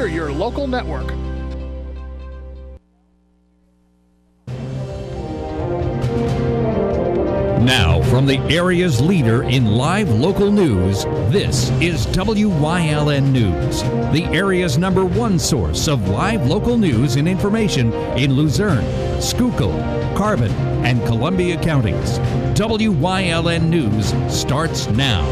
We're your local network. Now, from the area's leader in live local news, this is WYLN News, the area's #1 source of live local news and information in Luzerne, Schuylkill, Carbon, and Columbia counties. WYLN News starts now.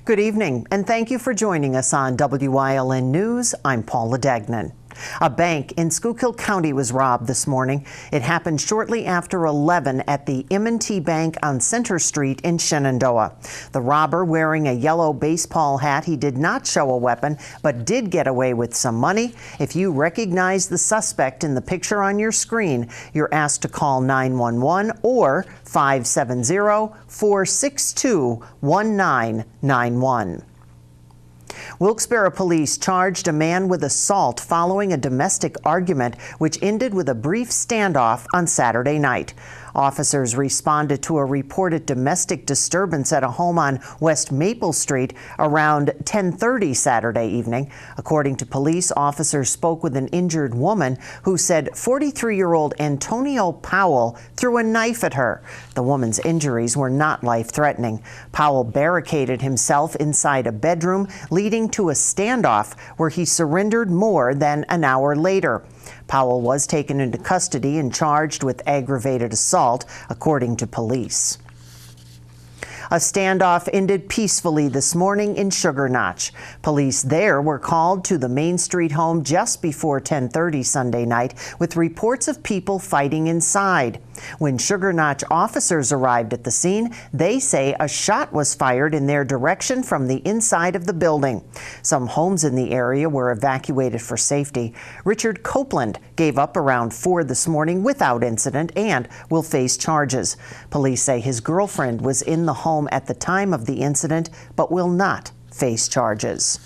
Good evening, and thank you for joining us on WYLN News. I'm Paula Degnan. A bank in Schuylkill County was robbed this morning. It happened shortly after 11 at the M&T Bank on Center Street in Shenandoah. The robber, wearing a yellow baseball hat, he did not show a weapon, but did get away with some money. If you recognize the suspect in the picture on your screen, you're asked to call 911 or 570-462-1991. Wilkes-Barre police charged a man with assault following a domestic argument which ended with a brief standoff on Saturday night. Officers responded to a reported domestic disturbance at a home on West Maple Street around 10:30 Saturday evening. According to police, officers spoke with an injured woman who said 43-year-old Antonio Powell threw a knife at her. The woman's injuries were not life-threatening. Powell barricaded himself inside a bedroom, leading to a standoff where he surrendered more than an hour later. Powell was taken into custody and charged with aggravated assault, according to police. A standoff ended peacefully this morning in Sugar Notch. Police there were called to the Main Street home just before 10:30 Sunday night with reports of people fighting inside. When Sugar Notch officers arrived at the scene, they say a shot was fired in their direction from the inside of the building. Some homes in the area were evacuated for safety. Richard Copeland gave up around 4 this morning without incident and will face charges. Police say his girlfriend was in the home at the time of the incident but will not face charges.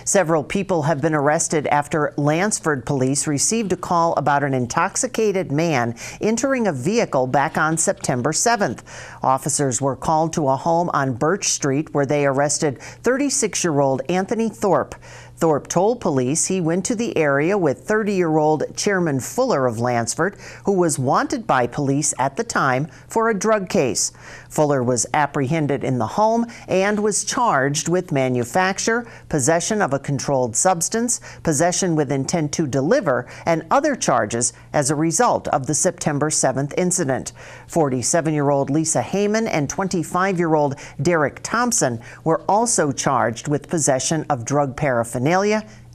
Several people have been arrested after Lansford police received a call about an intoxicated man entering a vehicle back on September 7th. Officers were called to a home on Birch Street where they arrested 36-year-old Anthony Thorpe. Thorpe told police he went to the area with 30-year-old Chairman Fuller of Lansford, who was wanted by police at the time for a drug case. Fuller was apprehended in the home and was charged with manufacture, possession of a controlled substance, possession with intent to deliver, and other charges as a result of the September 7th incident. 47-year-old Lisa Heyman and 25-year-old Derek Thompson were also charged with possession of drug paraphernalia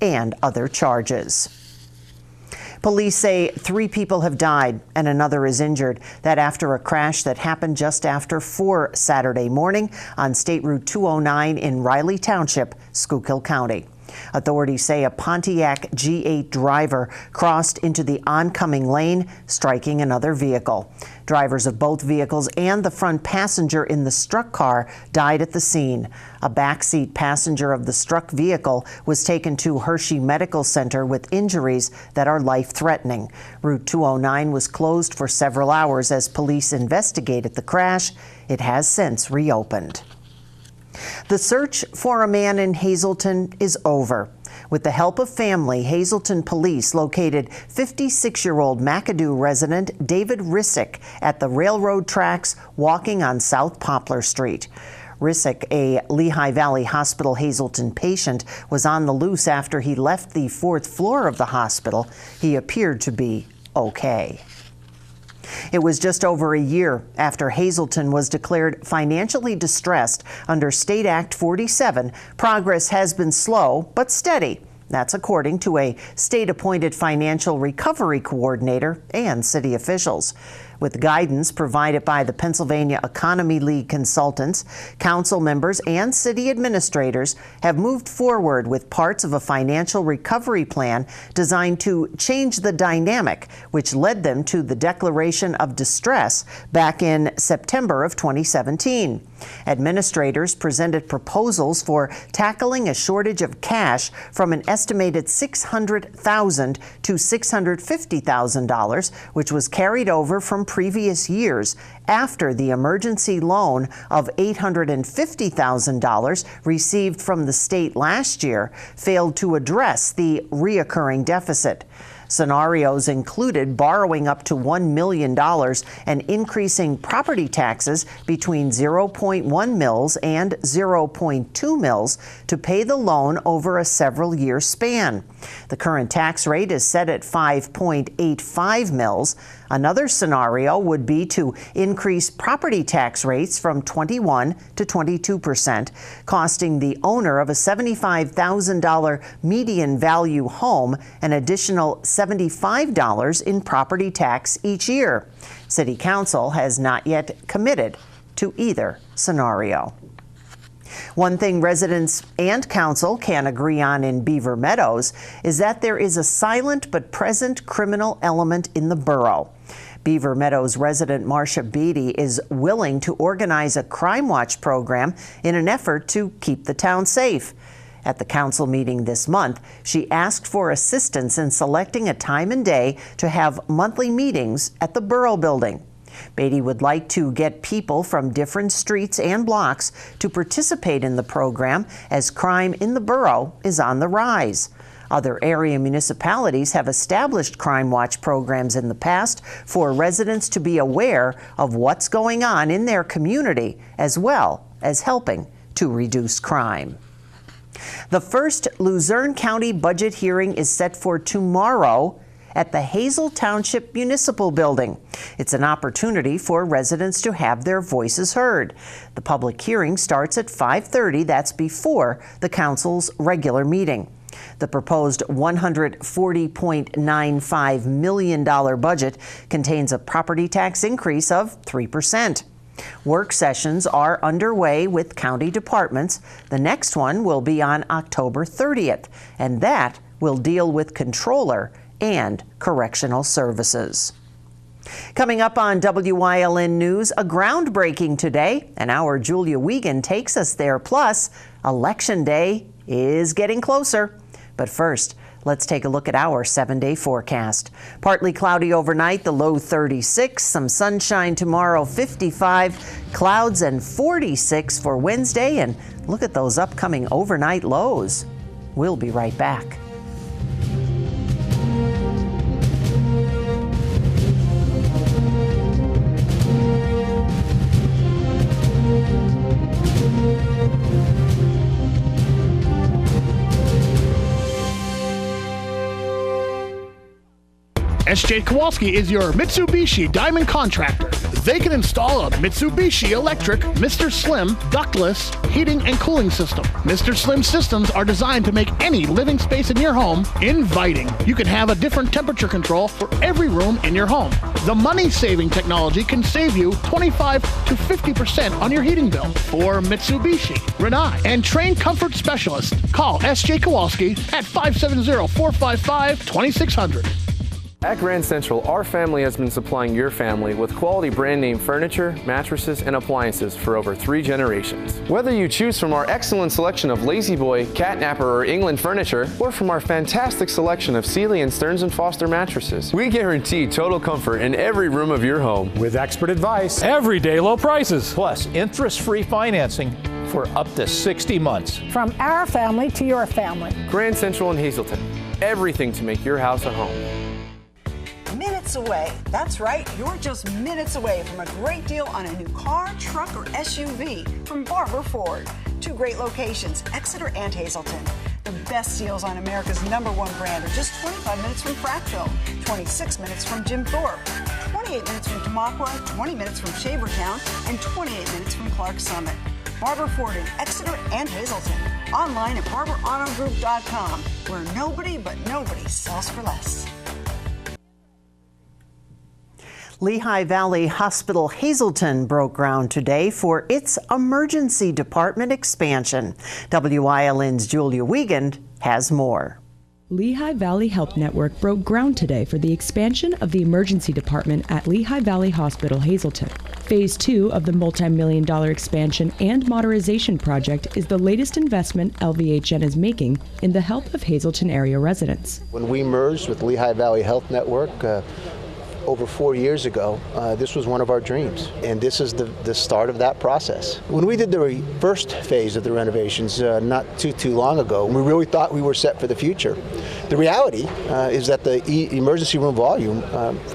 and other charges. Police say 3 people have died and another is injured. That after a crash that happened just after 4 Saturday morning on State Route 209 in Riley Township, Schuylkill County. Authorities say a Pontiac G8 driver crossed into the oncoming lane, striking another vehicle. Drivers of both vehicles and the front passenger in the struck car died at the scene. A backseat passenger of the struck vehicle was taken to Hershey Medical Center with injuries that are life-threatening. Route 209 was closed for several hours as police investigated the crash. It has since reopened. The search for a man in Hazleton is over. With the help of family, Hazleton police located 56-year-old McAdoo resident David Rissick at the railroad tracks walking on South Poplar Street. Rissick, a Lehigh Valley Hospital Hazleton patient, was on the loose after he left the 4th floor of the hospital. He appeared to be okay. It was just over a year after Hazleton was declared financially distressed under State Act 47. Progress has been slow but steady. That's according to a state-appointed financial recovery coordinator and city officials. With guidance provided by the Pennsylvania Economy League consultants, council members and city administrators have moved forward with parts of a financial recovery plan designed to change the dynamic, which led them to the declaration of distress back in September of 2017. Administrators presented proposals for tackling a shortage of cash from an estimated $600,000 to $650,000, which was carried over from previous years after the emergency loan of $850,000 received from the state last year failed to address the reoccurring deficit. Scenarios included borrowing up to $1 million and increasing property taxes between 0.1 mils and 0.2 mils to pay the loan over a several-year span. The current tax rate is set at 5.85 mils. Another scenario would be to increase property tax rates from 21 to 22%, costing the owner of a $75,000 median value home an additional $75 in property tax each year. City Council has not yet committed to either scenario. One thing residents and council can agree on in Beaver Meadows is that there is a silent but present criminal element in the borough. Beaver Meadows resident Marcia Beatty is willing to organize a crime watch program in an effort to keep the town safe. At the council meeting this month, she asked for assistance in selecting a time and day to have monthly meetings at the Borough Building. Beatty would like to get people from different streets and blocks to participate in the program as crime in the borough is on the rise. Other area municipalities have established Crime Watch programs in the past for residents to be aware of what's going on in their community, as well as helping to reduce crime. The first Luzerne County budget hearing is set for tomorrow at the Hazel Township Municipal Building. It's an opportunity for residents to have their voices heard. The public hearing starts at 5:30. That's before the council's regular meeting. The proposed $140.95 million budget contains a property tax increase of 3%. Work sessions are underway with county departments. The next one will be on October 30th, and that will deal with controller and correctional services. Coming up on WYLN News, a groundbreaking today, and our Julia Wiegand takes us there. Plus, Election Day is getting closer. But first, let's take a look at our 7-day forecast. Partly cloudy overnight, the low 36, some sunshine tomorrow, 55, clouds and 46 for Wednesday, and look at those upcoming overnight lows. We'll be right back. S.J. Kowalski is your Mitsubishi Diamond Contractor. They can install a Mitsubishi electric Mr. Slim ductless heating and cooling system. Mr. Slim systems are designed to make any living space in your home inviting. You can have a different temperature control for every room in your home. The money-saving technology can save you 25 to 50% on your heating bill. For Mitsubishi, Rinnai, and trained comfort specialists, call S.J. Kowalski at 570-455-2600. At Grand Central, our family has been supplying your family with quality brand name furniture, mattresses, and appliances for over 3 generations. Whether you choose from our excellent selection of Lazy Boy, Catnapper, or England furniture, or from our fantastic selection of Sealy and Stearns & Foster mattresses, we guarantee total comfort in every room of your home. With expert advice, everyday low prices, plus interest-free financing for up to 60 months. From our family to your family. Grand Central in Hazleton. Everything to make your house a home. Minutes away. That's right, you're just minutes away from a great deal on a new car, truck, or SUV from Barber Ford. 2 great locations, Exeter and Hazleton. The best deals on America's #1 brand are just 25 minutes from Frackville, 26 minutes from Jim Thorpe, 28 minutes from Tamaqua, 20 minutes from Shavertown, and 28 minutes from Clark Summit. Barber Ford in Exeter and Hazleton. Online at barberautogroup.com, where nobody sells for less. Lehigh Valley Hospital Hazleton broke ground today for its emergency department expansion. WYLN's Julia Wiegand has more. Lehigh Valley Health Network broke ground today for the expansion of the emergency department at Lehigh Valley Hospital Hazleton. Phase 2 of the multi-million-dollar expansion and modernization project is the latest investment LVHN is making in the health of Hazleton area residents. When we merged with Lehigh Valley Health Network, over 4 years ago, this was one of our dreams, and this is the start of that process. When we did the first phase of the renovations not too long ago, we really thought we were set for the future. The reality is that the emergency room volume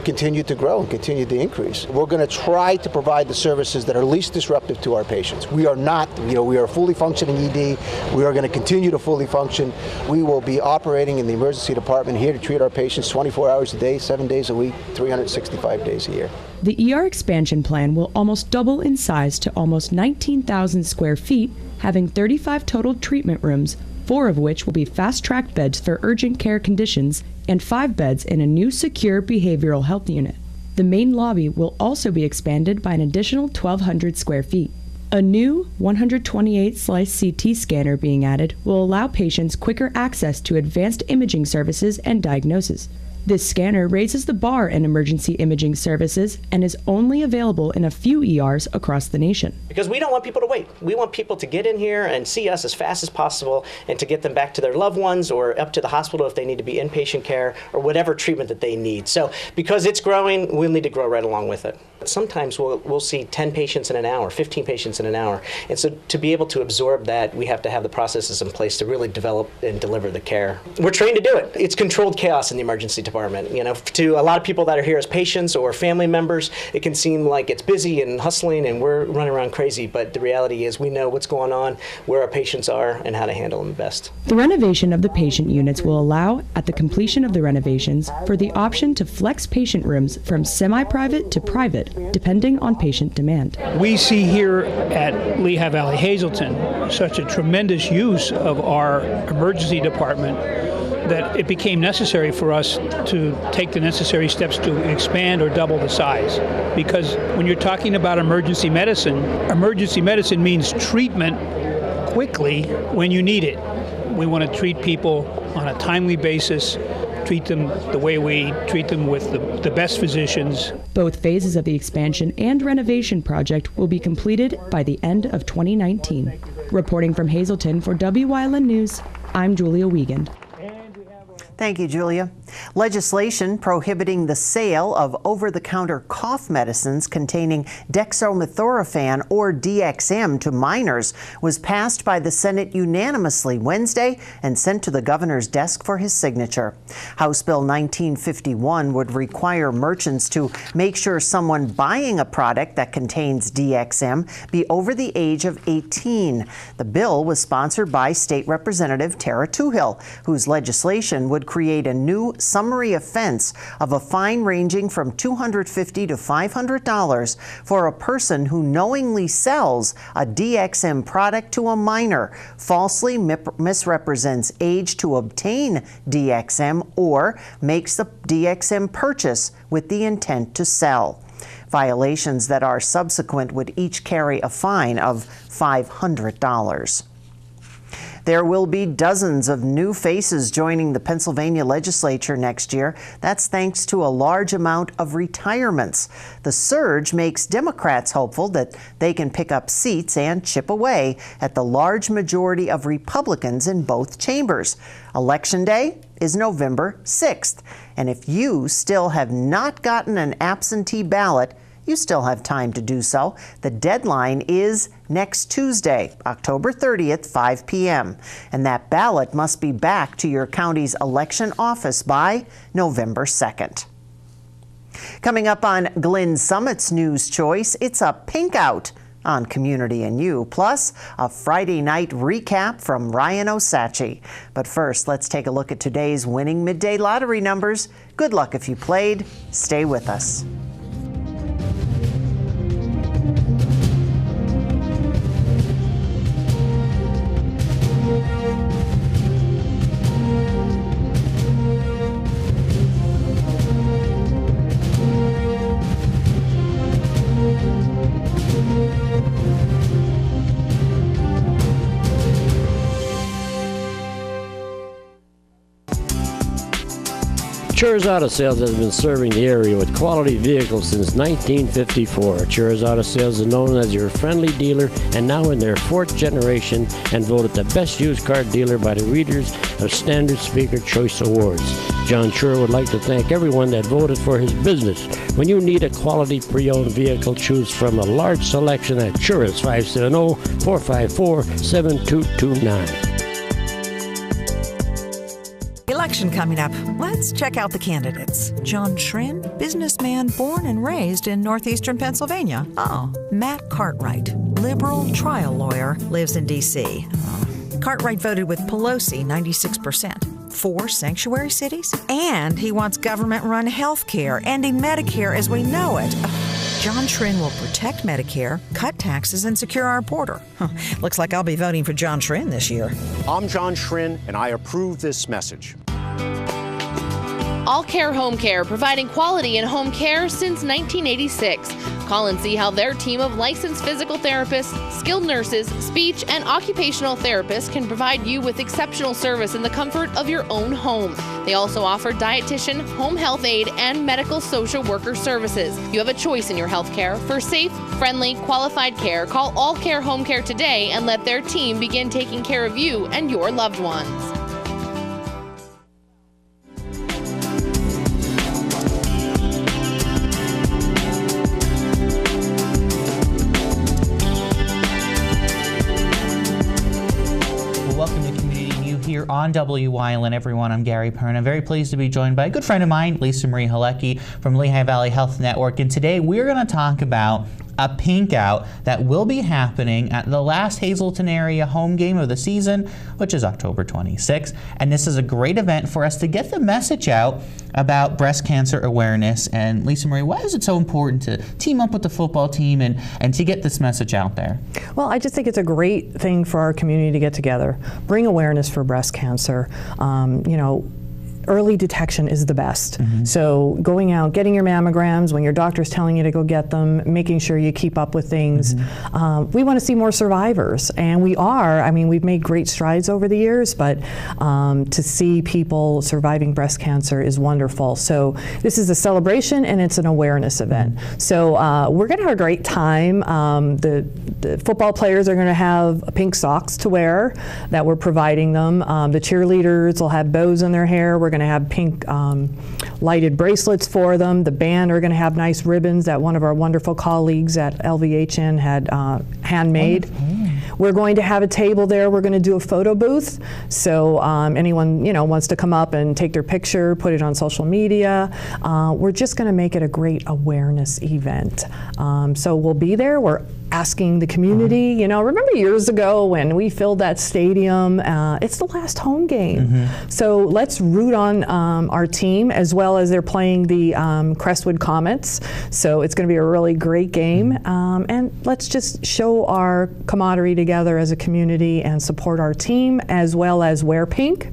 continued to grow and continued to increase. We're going to try to provide the services that are least disruptive to our patients. We are not, we are a fully functioning ED. We are going to continue to fully function. We will be operating in the emergency department here to treat our patients 24 hours a day, 7 days a week, 365 days a year. The ER expansion plan will almost double in size to almost 19,000 square feet, having 35 total treatment rooms, 4 of which will be fast-track beds for urgent care conditions and 5 beds in a new secure behavioral health unit. The main lobby will also be expanded by an additional 1,200 square feet. A new 128-slice CT scanner being added will allow patients quicker access to advanced imaging services and diagnosis. This scanner raises the bar in emergency imaging services and is only available in a few ERs across the nation. Because we don't want people to wait. We want people to get in here and see us as fast as possible and to get them back to their loved ones or up to the hospital if they need to be inpatient care or whatever treatment that they need. So because it's growing, we'll need to grow right along with it. Sometimes we'll see 10 patients in an hour, 15 patients in an hour. And so to be able to absorb that, we have to have the processes in place to really develop and deliver the care. We're trained to do it. It's controlled chaos in the emergency department. To a lot of people that are here as patients or family members, it can seem like it's busy and hustling and we're running around crazy. But the reality is we know what's going on, where our patients are, and how to handle them best. The renovation of the patient units will allow, at the completion of the renovations, for the option to flex patient rooms from semi-private to private, depending on patient demand. We see here at Lehigh Valley Hazelton such a tremendous use of our emergency department that it became necessary for us to take the necessary steps to expand or double the size. Because when you're talking about emergency medicine means treatment quickly when you need it. We want to treat people on a timely basis, treat them the way we treat them with the best physicians. Both phases of the expansion and renovation project will be completed by the end of 2019. Reporting from Hazelton for Wyln News, I'm Julia Wiegand. Thank you, Julia. Legislation prohibiting the sale of over-the-counter cough medicines containing dextromethorphan or DXM to minors was passed by the Senate unanimously Wednesday and sent to the governor's desk for his signature. House Bill 1951 would require merchants to make sure someone buying a product that contains DXM be over the age of 18. The bill was sponsored by State Representative Tara Toohill, whose legislation would create a new summary offense of a fine ranging from $250 to $500 for a person who knowingly sells a DXM product to a minor, falsely misrepresents age to obtain DXM, or makes the DXM purchase with the intent to sell. Violations that are subsequent would each carry a fine of $500. There will be dozens of new faces joining the Pennsylvania legislature next year. That's thanks to a large amount of retirements. The surge makes Democrats hopeful that they can pick up seats and chip away at the large majority of Republicans in both chambers. Election Day is November 6th. And if you still have not gotten an absentee ballot, you still have time to do so. The deadline is next Tuesday, October 30th, 5 p.m. And that ballot must be back to your county's election office by November 2nd. Coming up on Glenn Summit's News Choice, it's a pink out on Community and You, plus a Friday night recap from Ryan Osachi. But first, let's take a look at today's winning midday lottery numbers. Good luck if you played. Stay with us. Chur's Auto Sales has been serving the area with quality vehicles since 1954. Chur's Auto Sales is known as your friendly dealer and now in their 4th generation and voted the best used car dealer by the readers of Standard Speaker Choice Awards. John Chur would like to thank everyone that voted for his business. When you need a quality pre-owned vehicle, choose from a large selection at Chur's 570-454-7229. Election coming up. Let's check out the candidates. John Trin, businessman born and raised in northeastern Pennsylvania. Oh. Matt Cartwright, liberal trial lawyer, lives in D.C. Oh. Cartwright voted with Pelosi 96%. 4 sanctuary cities? And he wants government-run health care, ending Medicare as we know it. John Trin will protect Medicare, cut taxes, and secure our border. Looks like I'll be voting for John Trin this year. I'm John Trin, and I approve this message. All Care Home Care, providing quality in home care since 1986. Call and see how their team of licensed physical therapists, skilled nurses, speech, and occupational therapists can provide you with exceptional service in the comfort of your own home. They also offer dietitian, home health aide, and medical social worker services. You have a choice in your health care. For safe, friendly, qualified care, call All Care Home Care today and let their team begin taking care of you and your loved ones. On Wyln, everyone, I'm Gary Pern. I'm very pleased to be joined by a good friend of mine, Lisa Marie Halecki from Lehigh Valley Health Network, and today we're going to talk about a pink out that will be happening at the last Hazleton area home game of the season, which is October 26th. And this is a great event for us to get the message out about breast cancer awareness. And Lisa Marie, why is it so important to team up with the football team and to get this message out there? Well, I just think it's a great thing for our community to get together, bring awareness for breast cancer. You know, early detection is the best. So going out, getting your mammograms when your doctor's telling you to go get them, making sure you keep up with things. We want to see more survivors, and we are. I mean, we've made great strides over the years, but to see people surviving breast cancer is wonderful. So this is a celebration and it's an awareness event. So we're going to have a great time. The football players are going to have pink socks to wear that we're providing them. The cheerleaders will have bows in their hair. We're going to have pink lighted bracelets for them. The band are going to have nice ribbons that one of our wonderful colleagues at LVHN had handmade. We're going to have a table there. We're going to do a photo booth. So anyone wants to come up and take their picture, put it on social media. We're just going to make it a great awareness event. So we'll be there. We're asking the community, remember years ago when we filled that stadium? It's the last home game. So let's root on our team, as well as they're playing the Crestwood Comets. So it's going to be a really great game. And let's just show our camaraderie together as a community and support our team, as well as wear pink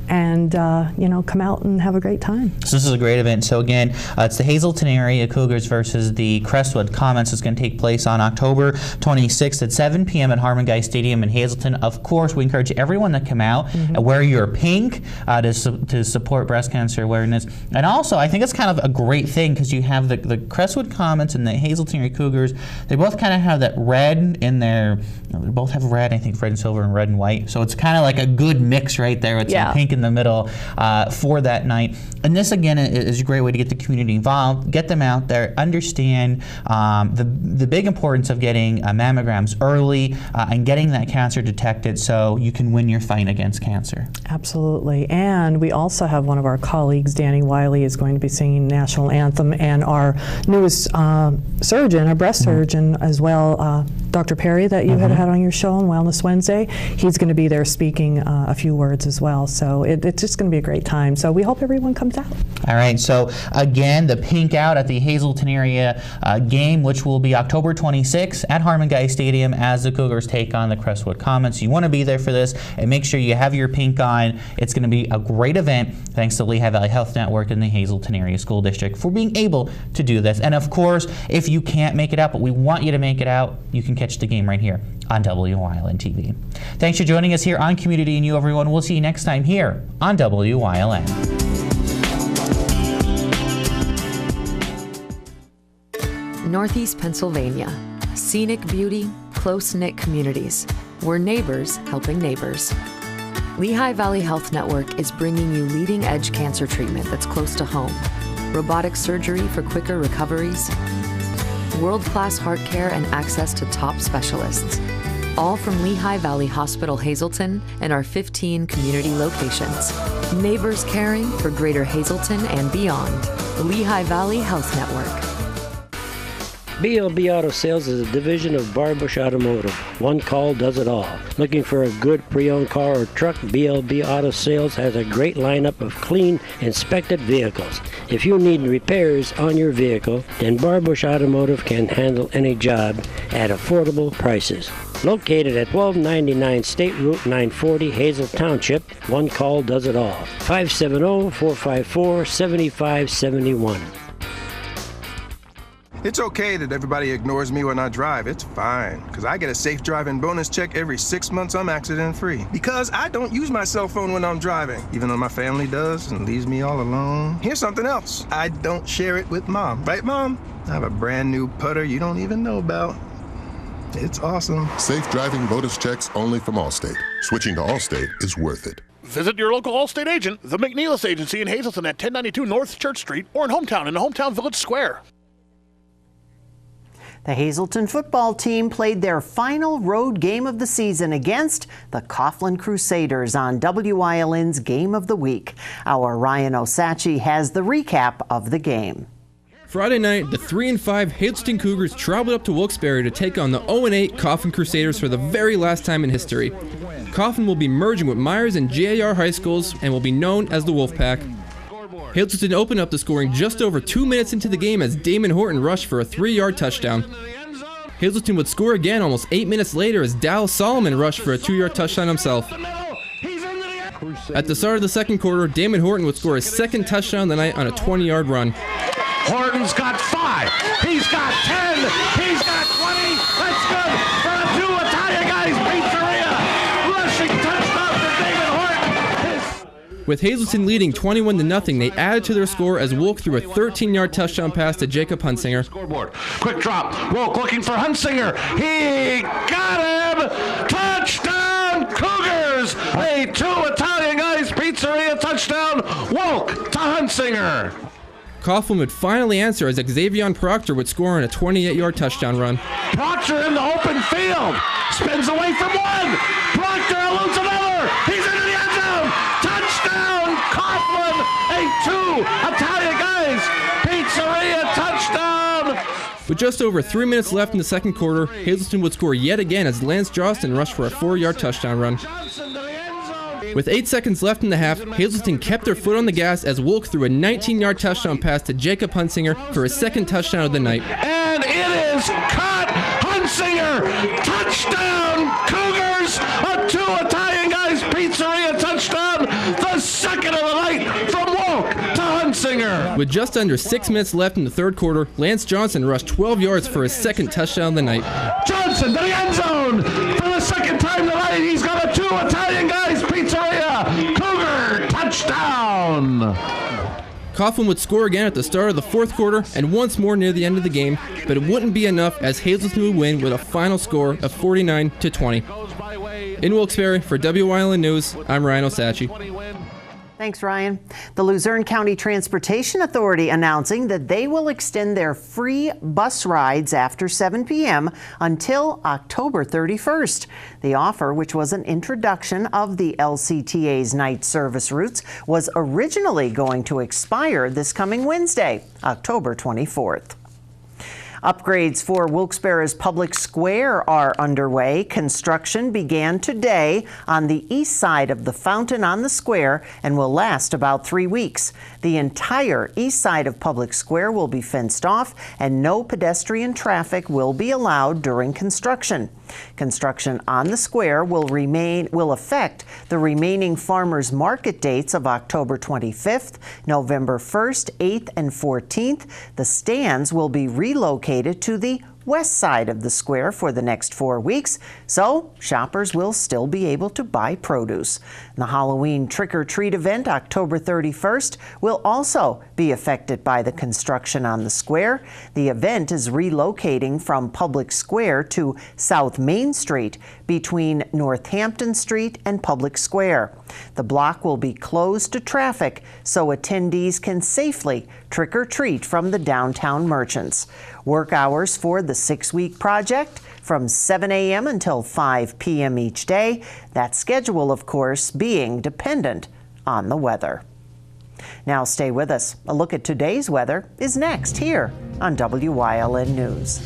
and come out and have a great time. So this is a great event. So again, it's the Hazleton area Cougars versus the Crestwood Comets. It's going to take place on October 26th at 7 p.m. at Harmon Guy Stadium in Hazleton. Of course, we encourage everyone to come out and wear your pink to support breast cancer awareness. And also, I think it's kind of a great thing because you have the Crestwood Comets and the Hazleton area Cougars. They both kind of have that red in their, they both have red, I think red and silver and red and white. So it's kind of like a good mix right there with some pink in the middle for that night. And this, again, is a great way to get the community involved, get them out there, understand the big importance of getting mammograms early and getting that cancer detected so you can win your fight against cancer. Absolutely. And we also have one of our colleagues, Danny Wiley, is going to be singing national anthem, and our newest surgeon, our breast surgeon as well, Dr. Perry, that you had on your show on Wellness Wednesday, he's going to be there speaking a few words as well. So it's just going to be a great time. So we hope everyone comes out. All right. So again, the pink out at the Hazleton area game, which will be October 26th at Harmon Guy Stadium as the Cougars take on the Crestwood Comets. You want to be there for this and make sure you have your pink on. It's going to be a great event. Thanks to Lehigh Valley Health Network and the Hazleton Area School District for being able to do this. And of course, if you can't make it out, but we want you to make it out, you can catch the game right here on Wyln TV. Thanks for joining us here on Community and You, everyone. We'll see you next time here on Wyln. Northeast Pennsylvania. Scenic beauty, close-knit communities. We're neighbors helping neighbors. Lehigh Valley Health Network is bringing you leading-edge cancer treatment that's close to home. Robotic surgery for quicker recoveries. World-class heart care and access to top specialists. All from Lehigh Valley Hospital Hazleton and our 15 community locations. Neighbors caring for Greater Hazleton and beyond. The Lehigh Valley Health Network. BLB Auto Sales is a division of Barbush Automotive. One call does it all. Looking for a good pre-owned car or truck? BLB Auto Sales has a great lineup of clean, inspected vehicles. If you need repairs on your vehicle, then Barbush Automotive can handle any job at affordable prices. Located at 1299 State Route 940, Hazel Township, one call does it all. 570-454-7571. It's okay that everybody ignores me when I drive. It's fine, because I get a safe driving bonus check every 6 months I'm accident-free. Because I don't use my cell phone when I'm driving, even though my family does and leaves me all alone. Here's something else. I don't share it with Mom. Right, Mom? I have a brand new putter you don't even know about. It's awesome. Safe driving bonus checks only from Allstate. Switching to Allstate is worth it. Visit your local Allstate agent, the McNeilis Agency in Hazleton at 1092 North Church Street, or in Hometown in the Hometown Village Square. The Hazleton football team played their final road game of the season against the Coughlin Crusaders on WYLN's Game of the Week. Our Ryan Osachi has the recap of the game. Friday night, the 3-5 Hazleton Cougars traveled up to Wilkes-Barre to take on the 0-8 Coughlin Crusaders for the very last time in history. Coughlin will be merging with Myers and JAR high schools and will be known as the Wolfpack. Hazleton opened up the scoring just over 2 minutes into the game as Damon Horton rushed for a 3-yard touchdown. Hazleton would score again almost 8 minutes later as Dallas Solomon rushed for a 2-yard touchdown himself. At the start of the second quarter, Damon Horton would score his second touchdown of the night on a 20-yard run. Horton's got 5. He's got 10. He's got 20. That's good for a 2 Italian guys pizzeria. Rushing touchdown for Damon Horton. With Hazleton leading 21-0, they added to their score as Wolk threw a 13-yard touchdown pass to Jacob Hunsinger. Scoreboard. Quick drop. Wolk looking for Hunsinger. He got him. Touchdown Cougars. A 2 Italian guys pizzeria touchdown. Wolk to Hunsinger. Coughlin would finally answer as Xavier Proctor would score on a 28-yard touchdown run. Proctor in the open field. Spins away from one. Proctor eludes another. He's into the end zone. Touchdown, Coughlin. A 2 Italian guys pizzeria touchdown. With just over 3 minutes left in the second quarter, Hazleton would score yet again as Lance Jostin rushed for a 4-yard touchdown run. With 8 seconds left in the half, Hazleton kept their foot on the gas as Wolk threw a 19-yard touchdown pass to Jacob Hunsinger for his second touchdown of the night. And it is caught. Hunsinger, touchdown, Cougars, a 2 Italian guys pizzeria touchdown, the second of the night from Wolk to Hunsinger. With just under 6 minutes left in the third quarter, Lance Johnson rushed 12 yards for his second touchdown of the night. Johnson to the end zone for the second time tonight. He's got a 2 Italian guys pizzeria Cougar touchdown. Coughlin would score again at the start of the fourth quarter and once more near the end of the game, but it wouldn't be enough as Hazleton would win with a final score of 49-20. In Wilkes-Barre for WYLN News, I'm Ryan Osachi. Thanks, Ryan. The Luzerne County Transportation Authority announcing that they will extend their free bus rides after 7 p.m. until October 31st. The offer, which was an introduction of the LCTA's night service routes, was originally going to expire this coming Wednesday, October 24th. Upgrades for Wilkes-Barre's Public Square are underway. Construction began today on the east side of the fountain on the square and will last about 3 weeks. The entire east side of Public Square will be fenced off and no pedestrian traffic will be allowed during construction. Construction on the square will affect the remaining farmers market dates of October 25th, November 1st, 8th, and 14th. The stands will be relocated to the west side of the square for the next 4 weeks, so shoppers will still be able to buy produce. The Halloween trick-or-treat event, October 31st, will also be affected by the construction on the square. The event is relocating from Public Square to South Main Street between Northampton Street and Public Square. The block will be closed to traffic so attendees can safely trick-or-treat from the downtown merchants. Work hours for the 6-week project from 7 a.m. until 5 p.m. each day. That schedule, of course, being dependent on the weather. Now stay with us. A look at today's weather is next here on WYLN News.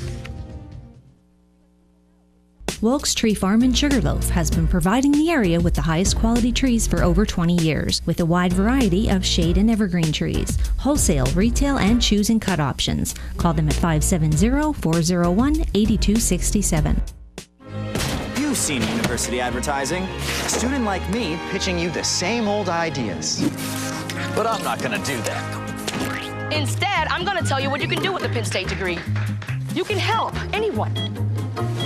Wilkes Tree Farm in Sugarloaf has been providing the area with the highest quality trees for over 20 years, with a wide variety of shade and evergreen trees, wholesale, retail, and choose and cut options. Call them at 570-401-8267. You've seen university advertising. A student like me pitching you the same old ideas. But I'm not gonna do that. Instead, I'm gonna tell you what you can do with a Penn State degree. You can help anyone.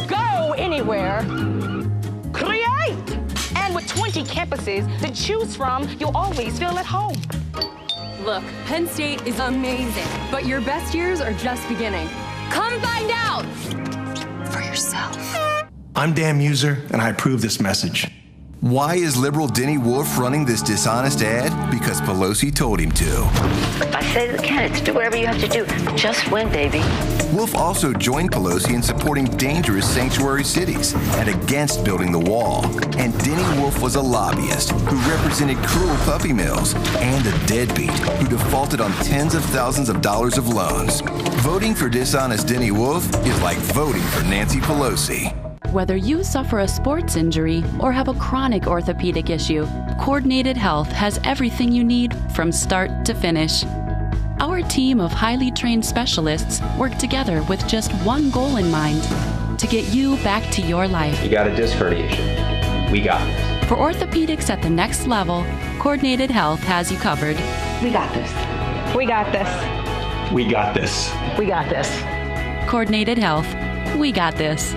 Go anywhere. Create! And with 20 campuses to choose from, you'll always feel at home. Look, Penn State is amazing, but your best years are just beginning. Come find out for yourself. I'm Dan Muser, and I approve this message. Why is liberal Denny Wolf running this dishonest ad? Because Pelosi told him to. I say to the candidates, do whatever you have to do. Just win, baby. Wolf also joined Pelosi in supporting dangerous sanctuary cities and against building the wall. And Denny Wolf was a lobbyist who represented cruel puppy mills and a deadbeat who defaulted on tens of thousands of dollars of loans. Voting for dishonest Denny Wolf is like voting for Nancy Pelosi. Whether you suffer a sports injury or have a chronic orthopedic issue, Coordinated Health has everything you need from start to finish. Our team of highly trained specialists work together with just one goal in mind: to get you back to your life. You got a disc herniation. We got this. For orthopedics at the next level, Coordinated Health has you covered. We got this. We got this. We got this. We got this. Coordinated Health. We got this.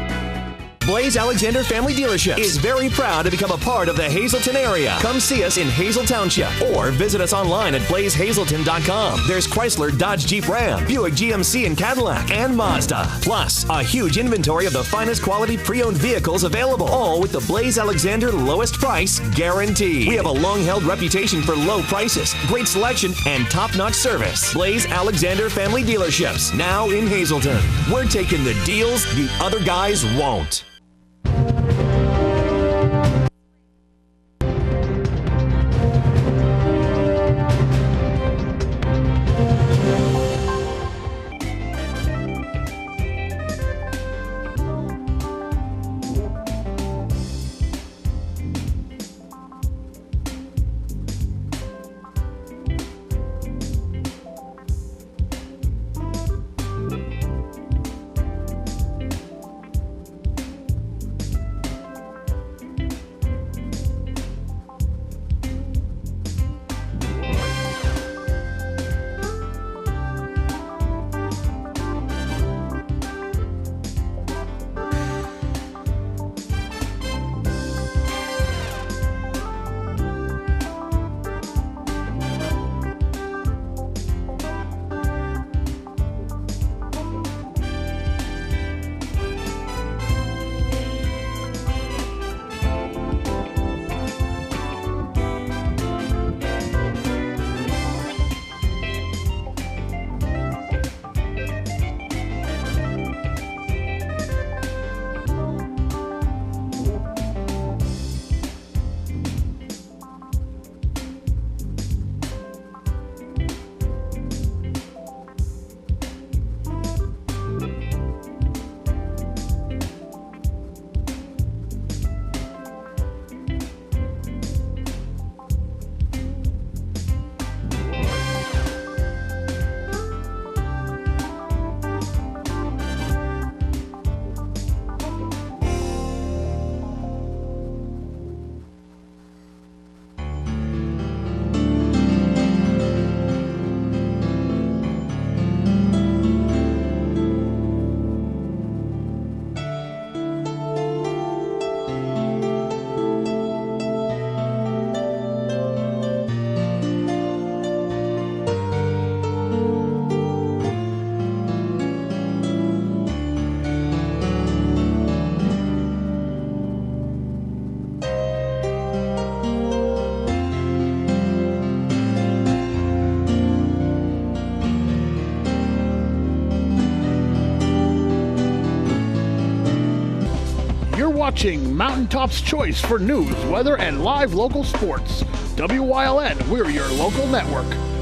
Blaze Alexander Family Dealership is very proud to become a part of the Hazleton area. Come see us in Hazel Township or visit us online at blazehazleton.com. There's Chrysler, Dodge, Jeep, Ram, Buick, GMC, and Cadillac, and Mazda. Plus, a huge inventory of the finest quality pre-owned vehicles available, all with the Blaze Alexander lowest price guarantee. We have a long-held reputation for low prices, great selection, and top-notch service. Blaze Alexander Family Dealerships, now in Hazleton. We're taking the deals the other guys won't. watching Mountaintop's Choice for news, weather, and live local sports. WYLN, we're your local network.